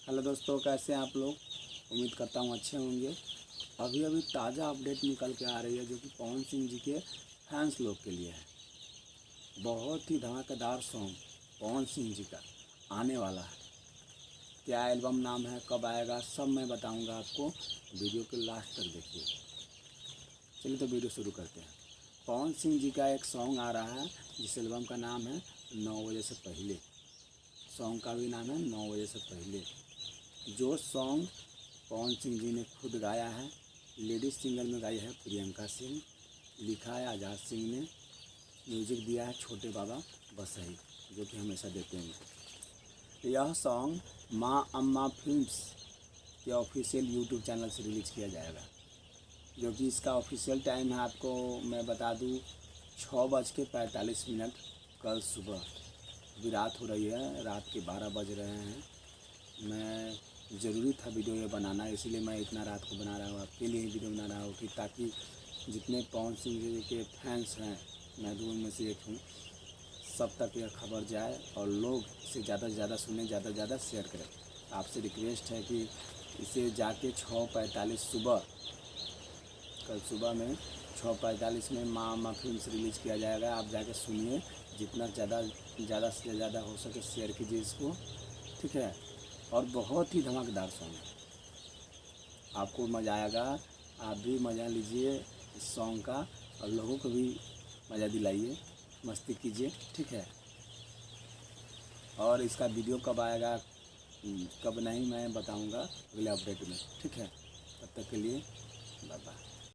Hello दोस्तों, कैसे हैं आप लोग। उम्मीद करता हूँ अच्छे होंगे। अभी ताज़ा अपडेट निकल के आ रही है जो कि पवन सिंह जी के फैंस लोग के लिए है। बहुत ही धमाकेदार सॉन्ग पवन सिंह जी का आने वाला है। क्या एल्बम नाम है, कब आएगा, सब मैं बताऊंगा आपको। वीडियो के लास्ट तक देखिए। चलिए तो वीडियो शुरू करते हैं। पवन सिंह जी का एक सॉन्ग आ रहा है जिस एल्बम का नाम है 9 बजे से पहले। सॉन्ग का भी नाम है 9 बजे से पहले। जो सॉन्ग पवन सिंह जी ने खुद गाया है, लेडीज सिंगर में गाई है प्रियंका सिंह, लिखा है आज़ाद सिंह ने, म्यूजिक दिया है छोटे बाबा बसही जो कि हमेशा देते हैं। यह सॉन्ग माँ अम्मा फिल्म्स के ऑफिशियल यूट्यूब चैनल से रिलीज़ किया जाएगा, जो कि इसका ऑफिशियल टाइम है आपको मैं बता दूँ 6:45 कल सुबह। अभी रात हो रही है, रात के 12 बज रहे हैं। मैं ज़रूरी था वीडियो ये बनाना, इसीलिए मैं इतना रात को बना रहा हूँ, आपके लिए ही वीडियो बना रहा हूँ कि ताकि जितने पवन सिंह जी के फैंस हैं, मैं भी उनमें से एक हूँ, सब तक यह खबर जाए और लोग इसे ज़्यादा से ज़्यादा सुने, ज़्यादा से ज़्यादा शेयर करें। आपसे रिक्वेस्ट है कि इसे जाके 6:45 सुबह, कल सुबह में 6:45 में माँ अम्मा फिल्म रिलीज़ किया जाएगा। आप जाके सुनिए, जितना ज़्यादा से ज़्यादा हो सके शेयर कीजिए इसको, ठीक है। और बहुत ही धमाकेदार सॉन्ग है, आपको मज़ा आएगा। आप भी मज़ा लीजिए इस सॉन्ग का और लोगों को भी मज़ा दिलाइए, मस्ती कीजिए, ठीक है। और इसका वीडियो कब आएगा कब नहीं मैं बताऊंगा अगले अपडेट में, ठीक है। तब तक के लिए बाय बाय।